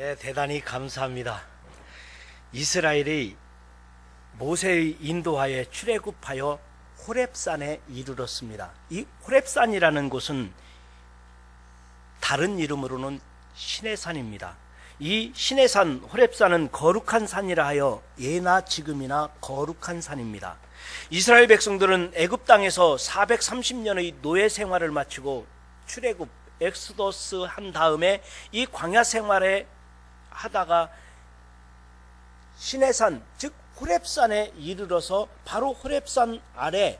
네, 대단히 감사합니다. 이스라엘이 모세의 인도하에 출애굽하여 호렙산에 이르렀습니다. 이 호렙산이라는 곳은 다른 이름으로는 신의 산입니다. 이 신의 산 호렙산은 거룩한 산이라 하여 예나 지금이나 거룩한 산입니다. 이스라엘 백성들은 애굽 땅에서 430년의 노예 생활을 마치고 출애굽 엑스더스 한 다음에 이 광야 생활에 하다가 신의 산 즉 호렙산에 이르러서 바로 호렙산 아래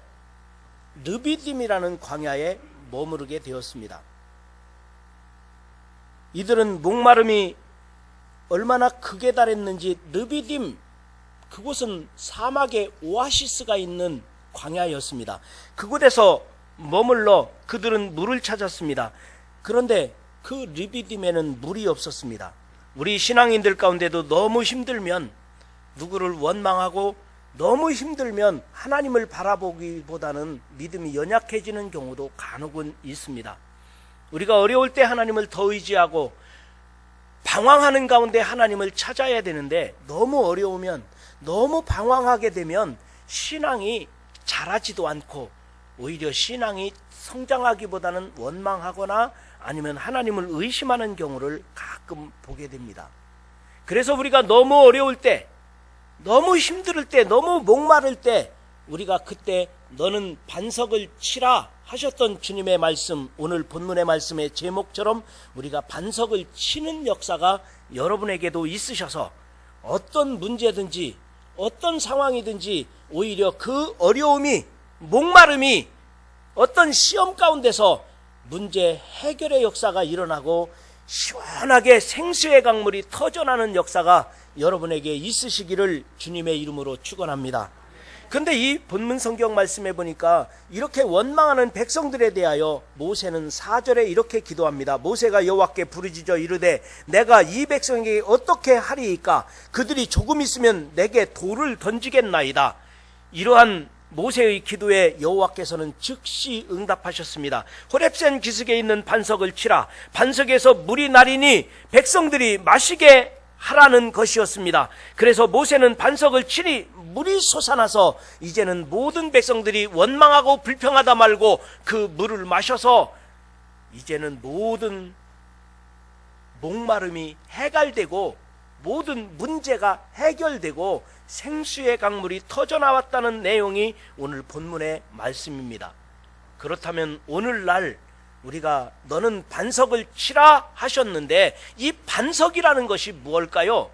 르비딤이라는 광야에 머무르게 되었습니다. 이들은 목마름이 얼마나 극에 달했는지 르비딤 그곳은 사막의 오아시스가 있는 광야였습니다. 그곳에서 머물러 그들은 물을 찾았습니다. 그런데 그 르비딤에는 물이 없었습니다. 우리 신앙인들 가운데도 너무 힘들면 누구를 원망하고 너무 힘들면 하나님을 바라보기보다는 믿음이 연약해지는 경우도 간혹은 있습니다. 우리가 어려울 때 하나님을 더 의지하고 방황하는 가운데 하나님을 찾아야 되는데 너무 어려우면 너무 방황하게 되면 신앙이 자라지도 않고 오히려 신앙이 성장하기보다는 원망하거나 아니면 하나님을 의심하는 경우를 가끔 보게 됩니다. 그래서 우리가 너무 어려울 때, 너무 힘들 때, 너무 목마를 때 우리가 그때 너는 반석을 치라 하셨던 주님의 말씀, 오늘 본문의 말씀의 제목처럼 우리가 반석을 치는 역사가 여러분에게도 있으셔서 어떤 문제든지 어떤 상황이든지 오히려 그 어려움이 목마름이 어떤 시험 가운데서 문제 해결의 역사가 일어나고 시원하게 생수의 강물이 터져나는 역사가 여러분에게 있으시기를 주님의 이름으로 축원합니다. 그런데 이 본문 성경 말씀에 보니까 이렇게 원망하는 백성들에 대하여 모세는 4절에 이렇게 기도합니다. 모세가 여호와께 부르짖어 이르되 내가 이 백성에게 어떻게 하리이까? 그들이 조금 있으면 내게 돌을 던지겠나이다. 이러한 모세의 기도에 여호와께서는 즉시 응답하셨습니다. 호렙산 기슭에 있는 반석을 치라. 반석에서 물이 나리니 백성들이 마시게 하라는 것이었습니다. 그래서 모세는 반석을 치니 물이 솟아나서 이제는 모든 백성들이 원망하고 불평하다 말고 그 물을 마셔서 이제는 모든 목마름이 해갈되고 모든 문제가 해결되고 생수의 강물이 터져나왔다는 내용이 오늘 본문의 말씀입니다. 그렇다면 오늘날 우리가 너는 반석을 치라 하셨는데 이 반석이라는 것이 무엇일까요?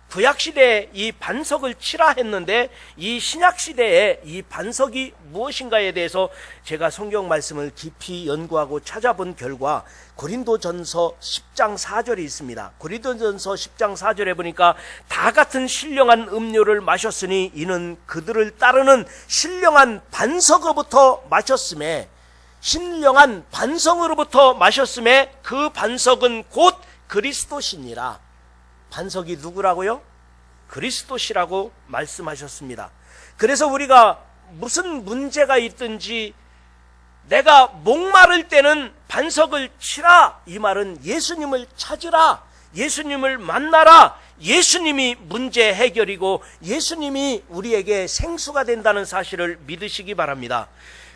구약시대에 이 반석을 치라 했는데 이 신약시대에 이 반석이 무엇인가에 대해서 제가 성경 말씀을 깊이 연구하고 찾아본 결과 고린도전서 10장 4절이 있습니다. 고린도전서 10장 4절에 보니까 다 같은 신령한 음료를 마셨으니 이는 그들을 따르는 신령한 반석으로부터 마셨음에 신령한 반석으로부터 마셨음에 그 반석은 곧 그리스도시니라. 반석이 누구라고요? 그리스도시라고 말씀하셨습니다. 그래서 우리가 무슨 문제가 있든지 내가 목마를 때는 반석을 치라. 이 말은 예수님을 찾으라. 예수님을 만나라. 예수님이 문제 해결이고 예수님이 우리에게 생수가 된다는 사실을 믿으시기 바랍니다.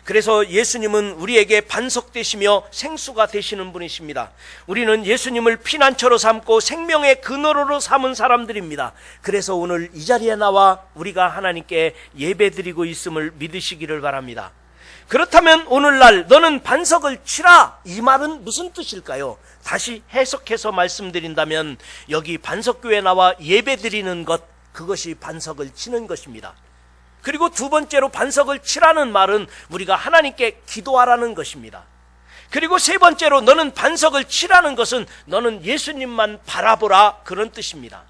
그래서 예수님은 우리에게 반석 되시며 생수가 되시는 분이십니다. 우리는 예수님을 피난처로 삼고 생명의 근원으로 삼은 사람들입니다. 그래서 오늘 이 자리에 나와 우리가 하나님께 예배드리고 있음을 믿으시기를 바랍니다. 그렇다면 오늘날 너는 반석을 치라. 이 말은 무슨 뜻일까요? 다시 해석해서 말씀드린다면 여기 반석교에 나와 예배드리는 것, 그것이 반석을 치는 것입니다. 그리고 두 번째로 반석을 치라는 말은 우리가 하나님께 기도하라는 것입니다. 그리고 세 번째로 너는 반석을 치라는 것은 너는 예수님만 바라보라, 그런 뜻입니다.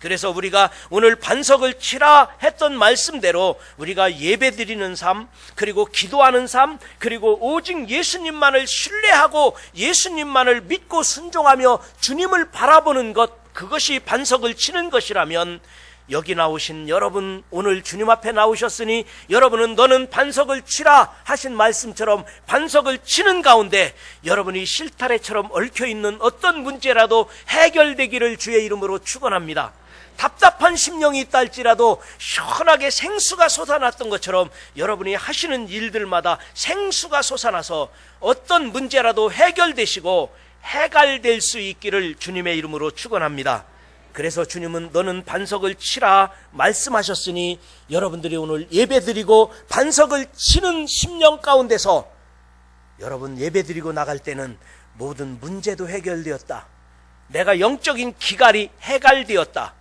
그래서 우리가 오늘 반석을 치라 했던 말씀대로 우리가 예배드리는 삶, 그리고 기도하는 삶, 그리고 오직 예수님만을 신뢰하고 예수님만을 믿고 순종하며 주님을 바라보는 것, 그것이 반석을 치는 것이라면 여기 나오신 여러분, 오늘 주님 앞에 나오셨으니 여러분은 너는 반석을 치라 하신 말씀처럼 반석을 치는 가운데 여러분이 실타래처럼 얽혀있는 어떤 문제라도 해결되기를 주의 이름으로 축원합니다. 답답한 심령이 있다 할지라도 시원하게 생수가 솟아났던 것처럼 여러분이 하시는 일들마다 생수가 솟아나서 어떤 문제라도 해결되시고 해갈될 수 있기를 주님의 이름으로 축원합니다. 그래서 주님은 너는 반석을 치라 말씀하셨으니 여러분들이 오늘 예배드리고 반석을 치는 심령 가운데서 여러분 예배드리고 나갈 때는 모든 문제도 해결되었다. 내가 영적인 기갈이 해갈되었다.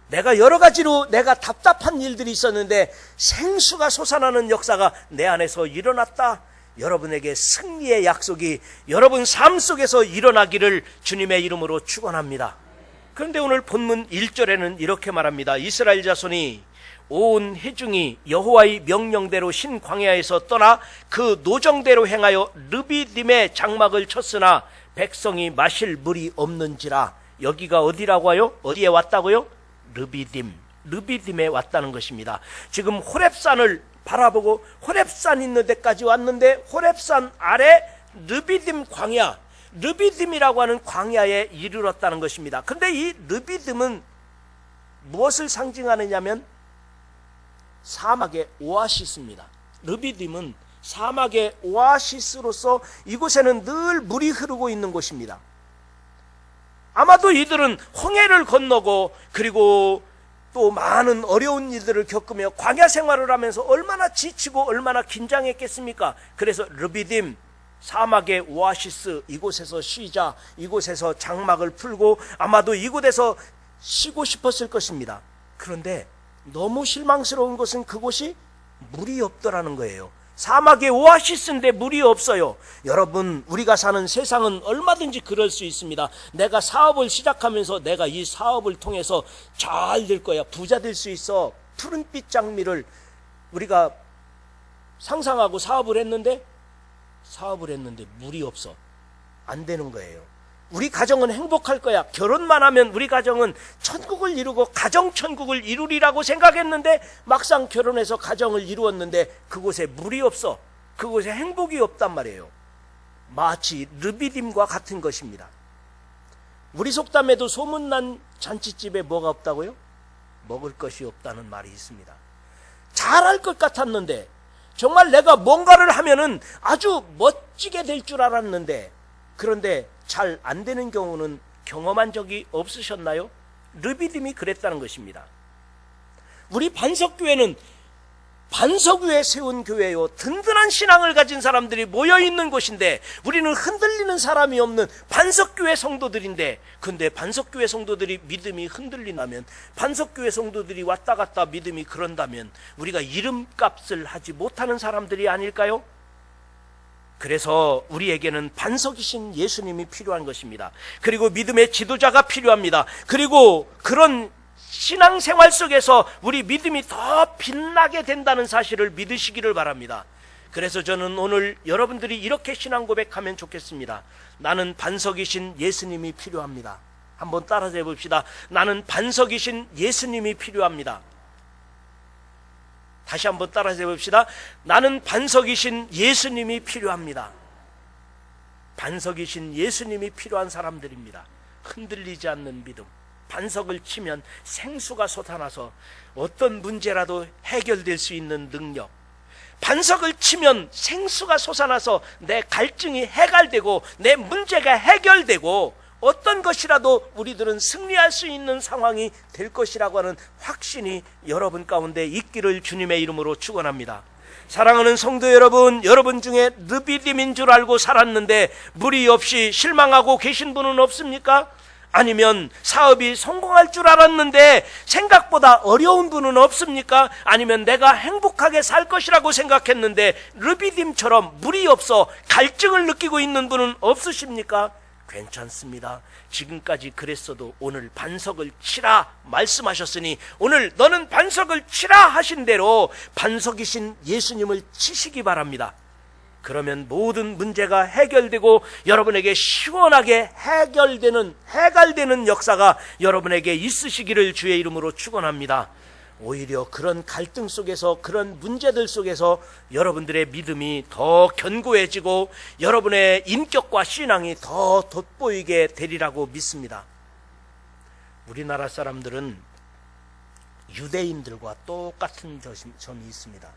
내가 여러 가지로 내가 답답한 일들이 있었는데 생수가 솟아나는 역사가 내 안에서 일어났다. 여러분에게 승리의 약속이 여러분 삶 속에서 일어나기를 주님의 이름으로 축원합니다. 그런데 오늘 본문 1절에는 이렇게 말합니다. 이스라엘 자손이 온 회중이 여호와의 명령대로 신 광야에서 떠나 그 노정대로 행하여 르비딤의 장막을 쳤으나 백성이 마실 물이 없는지라. 여기가 어디라고 하요? 어디에 왔다고요? 르비딤에 왔다는 것입니다. 지금 호렙산을 바라보고 호렙산 있는 데까지 왔는데 호렙산 아래 르비딤 광야, 르비딤이라고 하는 광야에 이르렀다는 것입니다. 근데 이 르비딤은 무엇을 상징하느냐면 사막의 오아시스입니다. 르비딤은 사막의 오아시스로서 이곳에는 늘 물이 흐르고 있는 곳입니다. 아마도 이들은 홍해를 건너고 그리고 또 많은 어려운 일들을 겪으며 광야 생활을 하면서 얼마나 지치고 얼마나 긴장했겠습니까? 그래서 르비딤, 사막의 오아시스, 이곳에서 쉬자, 이곳에서 장막을 풀고 아마도 이곳에서 쉬고 싶었을 것입니다. 그런데 너무 실망스러운 것은 그곳이 물이 없더라는 거예요. 사막의 오아시스인데 물이 없어요. 여러분, 우리가 사는 세상은 얼마든지 그럴 수 있습니다. 내가 사업을 시작하면서 내가 이 사업을 통해서 잘 될 거야, 부자 될 수 있어, 푸른빛 장미를 우리가 상상하고 사업을 했는데 물이 없어. 안 되는 거예요. 우리 가정은 행복할 거야, 결혼만 하면 우리 가정은 천국을 이루고 가정천국을 이루리라고 생각했는데 막상 결혼해서 가정을 이루었는데 그곳에 물이 없어. 그곳에 행복이 없단 말이에요. 마치 르비딤과 같은 것입니다. 우리 속담에도 소문난 잔치집에 뭐가 없다고요? 먹을 것이 없다는 말이 있습니다. 잘할 것 같았는데, 정말 내가 뭔가를 하면은 아주 멋지게 될 줄 알았는데, 그런데 잘 안 되는 경우는 경험한 적이 없으셨나요? 르비딤이 그랬다는 것입니다. 우리 반석교회는 반석 위에 세운 교회요, 든든한 신앙을 가진 사람들이 모여있는 곳인데 우리는 흔들리는 사람이 없는 반석교회 성도들인데, 근데 반석교회 성도들이 믿음이 흔들린다면, 반석교회 성도들이 왔다 갔다 믿음이 그런다면 우리가 이름값을 하지 못하는 사람들이 아닐까요? 그래서 우리에게는 반석이신 예수님이 필요한 것입니다. 그리고 믿음의 지도자가 필요합니다. 그리고 그런 신앙생활 속에서 우리 믿음이 더 빛나게 된다는 사실을 믿으시기를 바랍니다. 그래서 저는 오늘 여러분들이 이렇게 신앙 고백하면 좋겠습니다. 나는 반석이신 예수님이 필요합니다. 한번 따라서 해봅시다. 나는 반석이신 예수님이 필요합니다. 다시 한번 따라서 해봅시다. 나는 반석이신 예수님이 필요합니다. 반석이신 예수님이 필요한 사람들입니다. 흔들리지 않는 믿음. 반석을 치면 생수가 솟아나서 어떤 문제라도 해결될 수 있는 능력. 반석을 치면 생수가 솟아나서 내 갈증이 해갈되고 내 문제가 해결되고 어떤 것이라도 우리들은 승리할 수 있는 상황이 될 것이라고 하는 확신이 여러분 가운데 있기를 주님의 이름으로 축원합니다. 사랑하는 성도 여러분, 여러분 중에 르비딤인 줄 알고 살았는데 물이 없이 실망하고 계신 분은 없습니까? 아니면 사업이 성공할 줄 알았는데 생각보다 어려운 분은 없습니까? 아니면 내가 행복하게 살 것이라고 생각했는데 르비딤처럼 물이 없어 갈증을 느끼고 있는 분은 없으십니까? 괜찮습니다. 지금까지 그랬어도 오늘 반석을 치라 말씀하셨으니 오늘 너는 반석을 치라 하신 대로 반석이신 예수님을 치시기 바랍니다. 그러면 모든 문제가 해결되고 여러분에게 시원하게 해갈되는 역사가 여러분에게 있으시기를 주의 이름으로 축원합니다. 오히려 그런 갈등 속에서, 그런 문제들 속에서 여러분들의 믿음이 더 견고해지고 여러분의 인격과 신앙이 더 돋보이게 되리라고 믿습니다. 우리나라 사람들은 유대인들과 똑같은 점이 있습니다.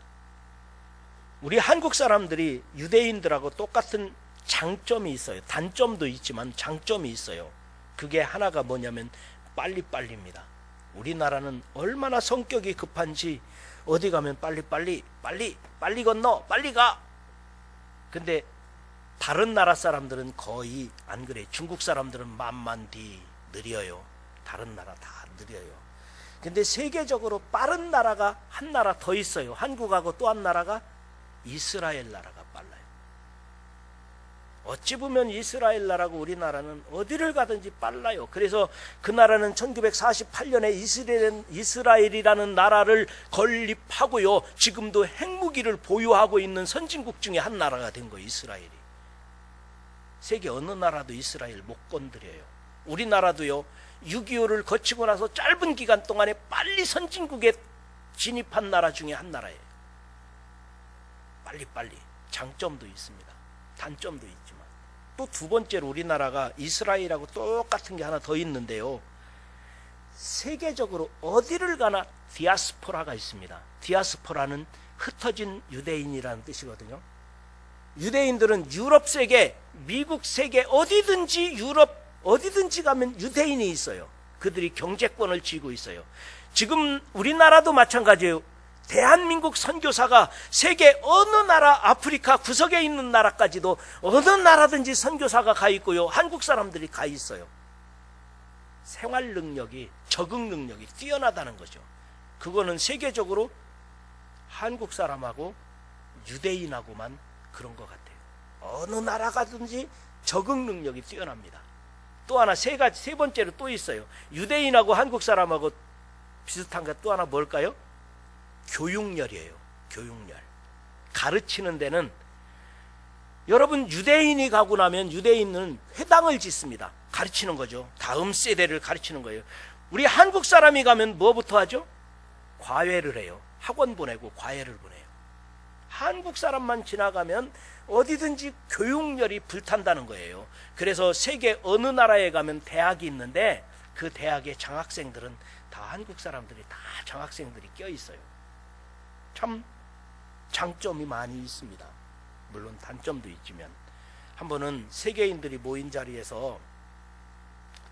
우리 한국 사람들이 유대인들하고 똑같은 장점이 있어요. 단점도 있지만 장점이 있어요. 그게 하나가 뭐냐면 빨리빨리입니다. 우리나라는 얼마나 성격이 급한지 어디 가면 빨리 건너, 빨리 가. 근데 다른 나라 사람들은 거의 안 그래. 중국 사람들은 만만디 느려요. 다른 나라 다 느려요. 근데 세계적으로 빠른 나라가 한 나라 더 있어요. 한국하고 또 한 나라가 이스라엘 나라가 빨라요. 어찌 보면 이스라엘 나라고 우리나라는 어디를 가든지 빨라요. 그래서 그 나라는 1948년에 이스라엘이라는 나라를 건립하고요. 지금도 핵무기를 보유하고 있는 선진국 중에 한 나라가 된 거예요. 이스라엘이. 세계 어느 나라도 이스라엘 못 건드려요. 우리나라도요. 6.25를 거치고 나서 짧은 기간 동안에 빨리 선진국에 진입한 나라 중에 한 나라예요. 빨리 장점도 있습니다. 단점도 있지만 또 두 번째로 우리나라가 이스라엘하고 똑같은 게 하나 더 있는데요. 세계적으로 어디를 가나 디아스포라가 있습니다. 디아스포라는 흩어진 유대인이라는 뜻이거든요. 유대인들은 유럽 세계, 미국 세계 어디든지 가면 유대인이 있어요. 그들이 경제권을 쥐고 있어요. 지금 우리나라도 마찬가지예요. 대한민국 선교사가 세계 어느 나라, 아프리카 구석에 있는 나라까지도 어느 나라든지 선교사가 가 있고요. 한국 사람들이 가 있어요. 생활 능력이, 적응 능력이 뛰어나다는 거죠. 그거는 세계적으로 한국 사람하고 유대인하고만 그런 것 같아요. 어느 나라 가든지 적응 능력이 뛰어납니다. 또 하나 세 번째로 또 있어요. 유대인하고 한국 사람하고 비슷한 게 또 하나 뭘까요? 교육열이에요. 교육열. 가르치는 데는 여러분 유대인이 가고 나면 유대인은 회당을 짓습니다. 가르치는 거죠. 다음 세대를 가르치는 거예요. 우리 한국 사람이 가면 뭐부터 하죠? 과외를 해요. 학원 보내고 과외를 보내요. 한국 사람만 지나가면 어디든지 교육열이 불탄다는 거예요. 그래서 세계 어느 나라에 가면 대학이 있는데 그 대학의 장학생들은 다 한국 사람들이 다 장학생들이 껴있어요. 참 장점이 많이 있습니다. 물론 단점도 있지만 한 번은 세계인들이 모인 자리에서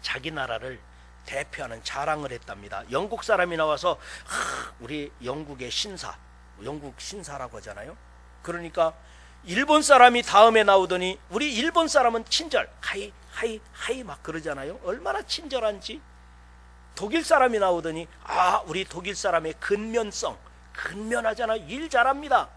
자기 나라를 대표하는 자랑을 했답니다. 영국 사람이 나와서 우리 영국의 신사, 영국 신사라고 하잖아요. 그러니까 일본 사람이 다음에 나오더니 우리 일본 사람은 친절, 하이 막 그러잖아요. 얼마나 친절한지. 독일 사람이 나오더니 우리 독일 사람의 근면하잖아. 일 잘합니다.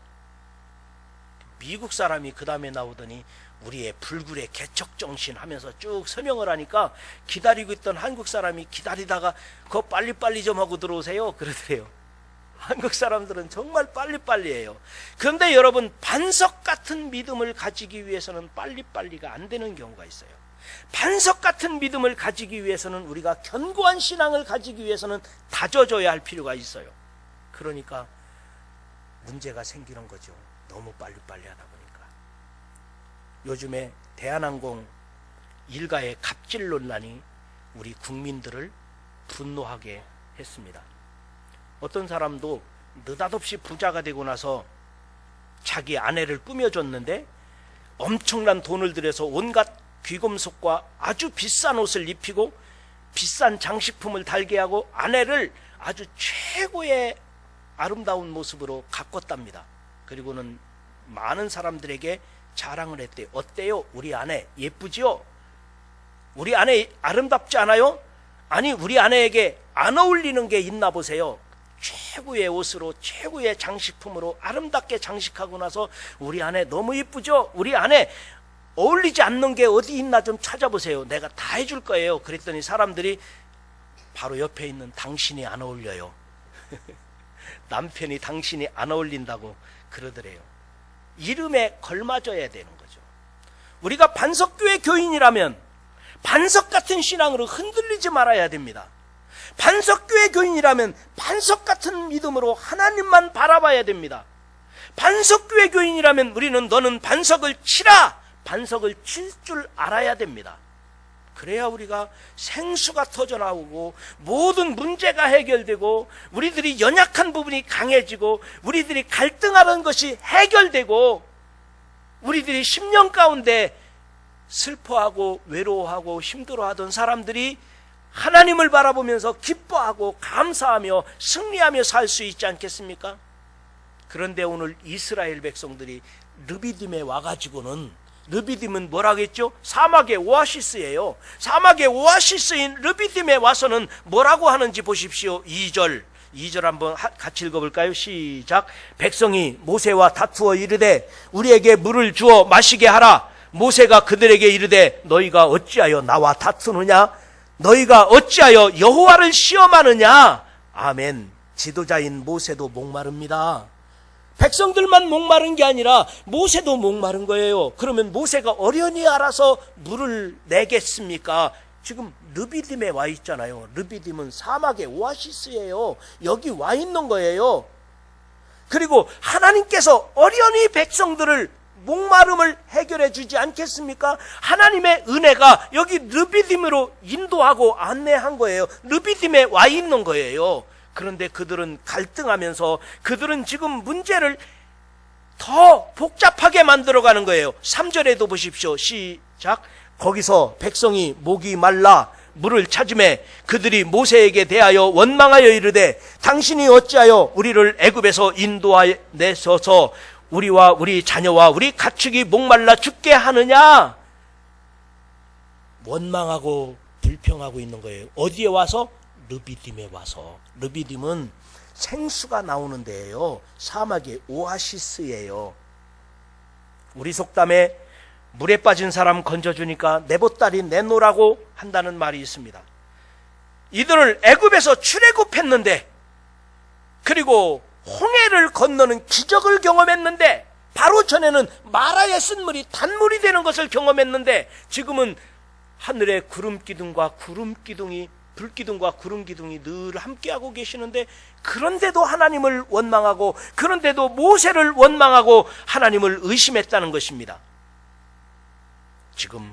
미국 사람이 그 다음에 나오더니 우리의 불굴의 개척정신 하면서 쭉 설명을 하니까 기다리고 있던 한국 사람이 기다리다가 그거 빨리빨리 좀 하고 들어오세요 그러더래요. 한국 사람들은 정말 빨리빨리해요. 그런데 여러분, 반석 같은 믿음을 가지기 위해서는 빨리빨리가 안 되는 경우가 있어요. 반석 같은 믿음을 가지기 위해서는, 우리가 견고한 신앙을 가지기 위해서는 다져져야 할 필요가 있어요. 그러니까 문제가 생기는 거죠. 너무 빨리빨리 하다 보니까. 요즘에 대한항공 일가의 갑질 논란이 우리 국민들을 분노하게 했습니다. 어떤 사람도 느닷없이 부자가 되고 나서 자기 아내를 꾸며줬는데 엄청난 돈을 들여서 온갖 귀금속과 아주 비싼 옷을 입히고 비싼 장식품을 달게 하고 아내를 아주 최고의 아름다운 모습으로 가꿨답니다. 그리고는 많은 사람들에게 자랑을 했대요. 어때요? 우리 아내 예쁘지요? 우리 아내 아름답지 않아요? 아니, 우리 아내에게 안 어울리는 게 있나 보세요. 최고의 옷으로, 최고의 장식품으로 아름답게 장식하고 나서 우리 아내 너무 예쁘죠? 우리 아내 어울리지 않는 게 어디 있나 좀 찾아보세요. 내가 다 해줄 거예요. 그랬더니 사람들이 바로 옆에 있는 당신이 안 어울려요. 남편이 당신이 안 어울린다고 그러더래요. 이름에 걸맞아야 되는 거죠. 우리가 반석교회 교인이라면 반석 같은 신앙으로 흔들리지 말아야 됩니다. 반석교회 교인이라면 반석 같은 믿음으로 하나님만 바라봐야 됩니다. 반석교회 교인이라면 우리는 너는 반석을 치라! 반석을 칠 줄 알아야 됩니다. 그래야 우리가 생수가 터져나오고 모든 문제가 해결되고 우리들이 연약한 부분이 강해지고 우리들이 갈등하는 것이 해결되고 우리들이 10년 가운데 슬퍼하고 외로워하고 힘들어하던 사람들이 하나님을 바라보면서 기뻐하고 감사하며 승리하며 살 수 있지 않겠습니까? 그런데 오늘 이스라엘 백성들이 르비딤에 와가지고는, 르비딤은 뭐라고 했죠? 사막의 오아시스예요. 사막의 오아시스인 르비딤에 와서는 뭐라고 하는지 보십시오. 2절 한번 같이 읽어볼까요? 시작. 백성이 모세와 다투어 이르되 우리에게 물을 주어 마시게 하라. 모세가 그들에게 이르되 너희가 어찌하여 나와 다투느냐? 너희가 어찌하여 여호와를 시험하느냐? 아멘. 지도자인 모세도 목마릅니다. 백성들만 목마른 게 아니라 모세도 목마른 거예요. 그러면 모세가 어련히 알아서 물을 내겠습니까? 지금 르비딤에 와 있잖아요. 르비딤은 사막의 오아시스예요. 여기 와 있는 거예요. 그리고 하나님께서 어련히 백성들을 목마름을 해결해 주지 않겠습니까? 하나님의 은혜가 여기 르비딤으로 인도하고 안내한 거예요. 르비딤에 와 있는 거예요. 그런데 그들은 갈등하면서 그들은 지금 문제를 더 복잡하게 만들어가는 거예요. 3절에도 보십시오. 시작. 거기서 백성이 목이 말라 물을 찾음에 그들이 모세에게 대하여 원망하여 이르되 당신이 어찌하여 우리를 애굽에서 인도하내셔서 우리와 우리 자녀와 우리 가축이 목말라 죽게 하느냐? 원망하고 불평하고 있는 거예요. 어디에 와서? 르비딤에 와서. 르비딤은 생수가 나오는 데예요. 사막의 오아시스예요. 우리 속담에 물에 빠진 사람 건져주니까 내 보따리 내놓으라고 한다는 말이 있습니다. 이들을 애굽에서 출애굽했는데, 그리고 홍해를 건너는 기적을 경험했는데, 바로 전에는 마라의 쓴물이 단물이 되는 것을 경험했는데, 지금은 하늘의 구름기둥과 불기둥과 구름기둥이 늘 함께하고 계시는데, 그런데도 하나님을 원망하고 그런데도 모세를 원망하고 하나님을 의심했다는 것입니다. 지금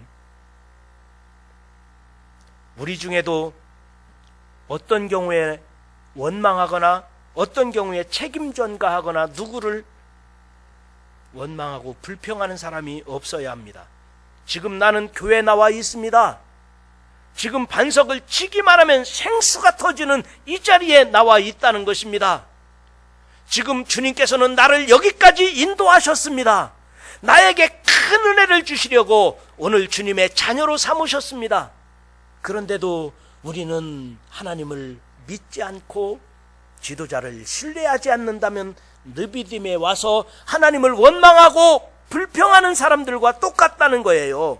우리 중에도 어떤 경우에 원망하거나 어떤 경우에 책임 전가하거나 누구를 원망하고 불평하는 사람이 없어야 합니다. 지금 나는 교회에 나와 있습니다. 지금 반석을 치기만 하면 생수가 터지는 이 자리에 나와 있다는 것입니다. 지금 주님께서는 나를 여기까지 인도하셨습니다. 나에게 큰 은혜를 주시려고 오늘 주님의 자녀로 삼으셨습니다. 그런데도 우리는 하나님을 믿지 않고 지도자를 신뢰하지 않는다면 르비딤에 와서 하나님을 원망하고 불평하는 사람들과 똑같다는 거예요.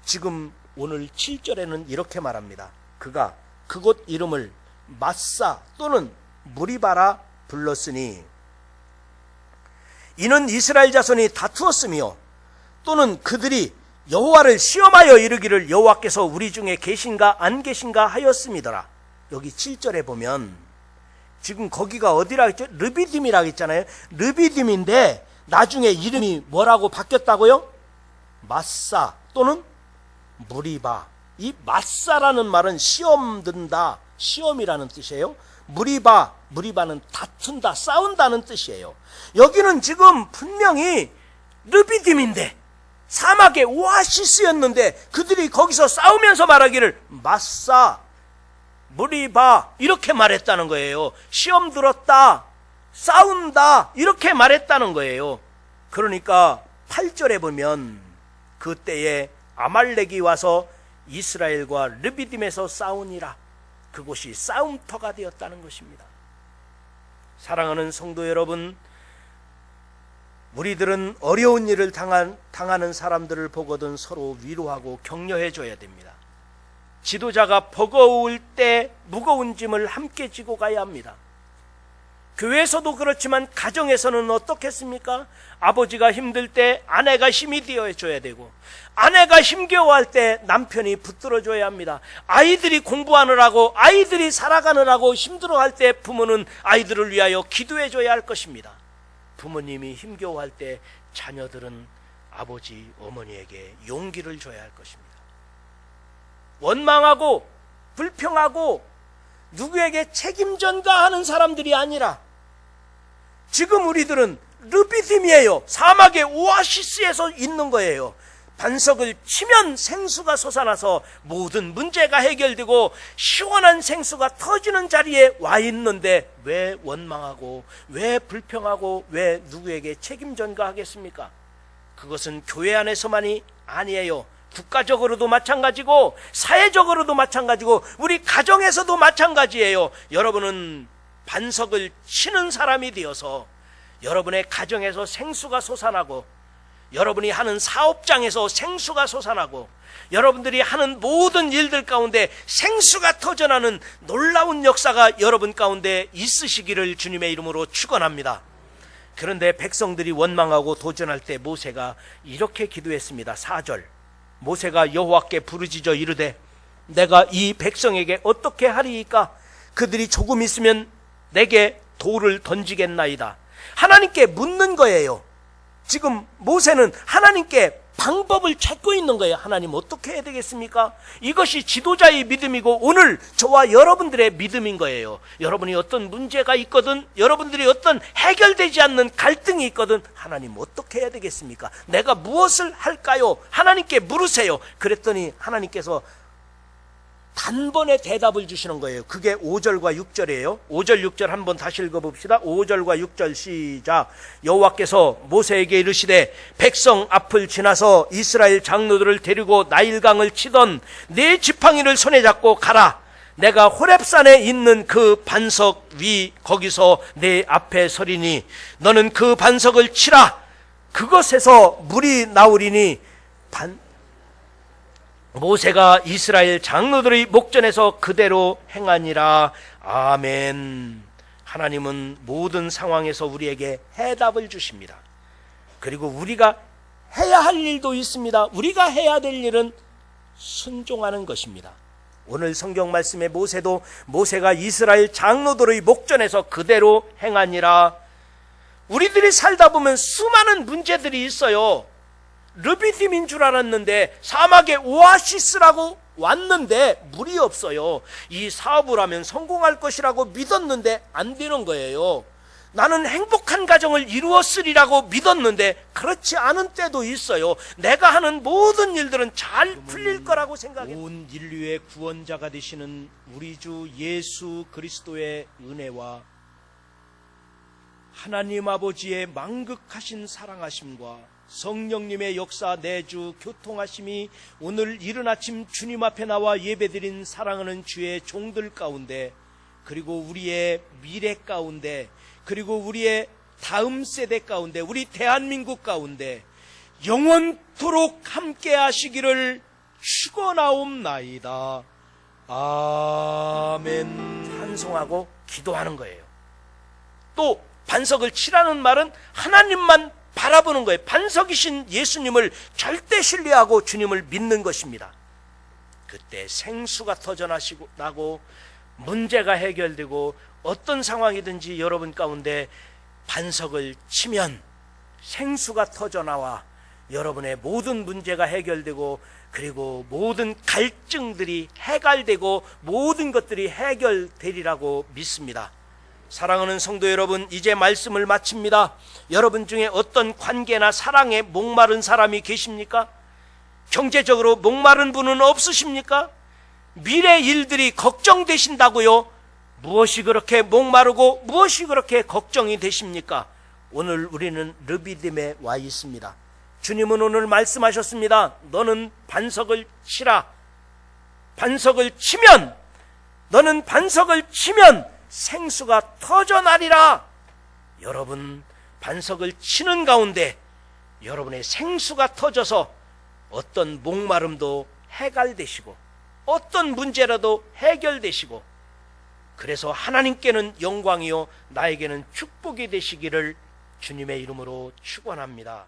지금 오늘 7절에는 이렇게 말합니다. 그가 그곳 이름을 마사 또는 무리바라 불렀으니 이는 이스라엘 자손이 다투었으며 또는 그들이 여호와를 시험하여 이르기를 여호와께서 우리 중에 계신가 안 계신가 하였음이더라. 여기 7절에 보면 지금 거기가 어디라 했죠? 르비딤이라고 했잖아요. 르비딤인데 나중에 이름이 뭐라고 바뀌었다고요? 마사 또는 무리바. 이 마사라는 말은 시험 든다, 시험이라는 뜻이에요. 무리바는 다툰다, 싸운다는 뜻이에요. 여기는 지금 분명히 르비딤인데 사막의 오아시스였는데 그들이 거기서 싸우면서 말하기를 마사, 무리바 이렇게 말했다는 거예요. 시험 들었다, 싸운다 이렇게 말했다는 거예요. 그러니까 8절에 보면 그때에 아말렉이 와서 이스라엘과 르비딤에서 싸우니라. 그곳이 싸움터가 되었다는 것입니다. 사랑하는 성도 여러분, 우리들은 어려운 일을 당하는 사람들을 보거든 서로 위로하고 격려해 줘야 됩니다. 지도자가 버거울 때 무거운 짐을 함께 지고 가야 합니다. 교회에서도 그렇지만 가정에서는 어떻겠습니까? 아버지가 힘들 때 아내가 힘이 되어줘야 되고, 아내가 힘겨워할 때 남편이 붙들어줘야 합니다. 아이들이 공부하느라고, 아이들이 살아가느라고 힘들어할 때 부모는 아이들을 위하여 기도해줘야 할 것입니다. 부모님이 힘겨워할 때 자녀들은 아버지, 어머니에게 용기를 줘야 할 것입니다. 원망하고 불평하고 누구에게 책임 전가하는 사람들이 아니라, 지금 우리들은 르비딤이에요. 사막의 오아시스에서 있는 거예요. 반석을 치면 생수가 솟아나서 모든 문제가 해결되고 시원한 생수가 터지는 자리에 와 있는데 왜 원망하고, 왜 불평하고, 왜 누구에게 책임 전가하겠습니까? 그것은 교회 안에서만이 아니에요. 국가적으로도 마찬가지고, 사회적으로도 마찬가지고, 우리 가정에서도 마찬가지예요. 여러분은 반석을 치는 사람이 되어서 여러분의 가정에서 생수가 솟아나고, 여러분이 하는 사업장에서 생수가 솟아나고, 여러분들이 하는 모든 일들 가운데 생수가 터져나는 놀라운 역사가 여러분 가운데 있으시기를 주님의 이름으로 축원합니다. 그런데 백성들이 원망하고 도전할 때 모세가 이렇게 기도했습니다. 4절, 모세가 여호와께 부르짖어 이르되 내가 이 백성에게 어떻게 하리이까? 그들이 조금 있으면 내게 돌을 던지겠나이다. 하나님께 묻는 거예요. 지금 모세는 하나님께 방법을 찾고 있는 거예요. 하나님 어떻게 해야 되겠습니까? 이것이 지도자의 믿음이고 오늘 저와 여러분들의 믿음인 거예요. 여러분이 어떤 문제가 있거든, 여러분들이 어떤 해결되지 않는 갈등이 있거든, 하나님 어떻게 해야 되겠습니까? 내가 무엇을 할까요? 하나님께 물으세요. 그랬더니 하나님께서 단번에 대답을 주시는 거예요. 그게 5절과 6절이에요. 5절 6절 한번 다시 읽어봅시다. 5절과 6절 시작. 여호와께서 모세에게 이르시되 백성 앞을 지나서 이스라엘 장로들을 데리고 나일강을 치던 네 지팡이를 손에 잡고 가라. 내가 호렙산에 있는 그 반석 위 거기서 내 앞에 서리니 너는 그 반석을 치라. 그것에서 물이 나오리니 모세가 이스라엘 장로들의 목전에서 그대로 행하니라. 아멘. 하나님은 모든 상황에서 우리에게 해답을 주십니다. 그리고 우리가 해야 할 일도 있습니다. 우리가 해야 될 일은 순종하는 것입니다. 오늘 성경 말씀의 모세도 모세가 이스라엘 장로들의 목전에서 그대로 행하니라. 우리들이 살다 보면 수많은 문제들이 있어요. 르비딤인 줄 알았는데 사막의 오아시스라고 왔는데 물이 없어요. 이 사업을 하면 성공할 것이라고 믿었는데 안 되는 거예요. 나는 행복한 가정을 이루었으리라고 믿었는데 그렇지 않은 때도 있어요. 내가 하는 모든 일들은 잘 풀릴 거라고 생각해요. 온 인류의 구원자가 되시는 우리 주 예수 그리스도의 은혜와 하나님 아버지의 만극하신 사랑하심과 성령님의 역사 내주 교통하심이 오늘 이른 아침 주님 앞에 나와 예배드린 사랑하는 주의 종들 가운데, 그리고 우리의 미래 가운데, 그리고 우리의 다음 세대 가운데, 우리 대한민국 가운데 영원토록 함께 하시기를 축원하옵나이다. 아멘. 찬송하고 기도하는 거예요. 또 반석을 치라는 말은 하나님만 바라보는 거예요. 반석이신 예수님을 절대 신뢰하고 주님을 믿는 것입니다. 그때 생수가 터져나고 문제가 해결되고 어떤 상황이든지 여러분 가운데 반석을 치면 생수가 터져나와 여러분의 모든 문제가 해결되고, 그리고 모든 갈증들이 해갈되고 모든 것들이 해결되리라고 믿습니다. 사랑하는 성도 여러분, 이제 말씀을 마칩니다. 여러분 중에 어떤 관계나 사랑에 목마른 사람이 계십니까? 경제적으로 목마른 분은 없으십니까? 미래 일들이 걱정되신다고요? 무엇이 그렇게 목마르고 무엇이 그렇게 걱정이 되십니까? 오늘 우리는 르비딤에 와 있습니다. 주님은 오늘 말씀하셨습니다. 너는 반석을 치라. 반석을 치면, 너는 반석을 치면 생수가 터져나리라. 여러분, 반석을 치는 가운데 여러분의 생수가 터져서 어떤 목마름도 해갈되시고 어떤 문제라도 해결되시고 그래서 하나님께는 영광이요 나에게는 축복이 되시기를 주님의 이름으로 축원합니다.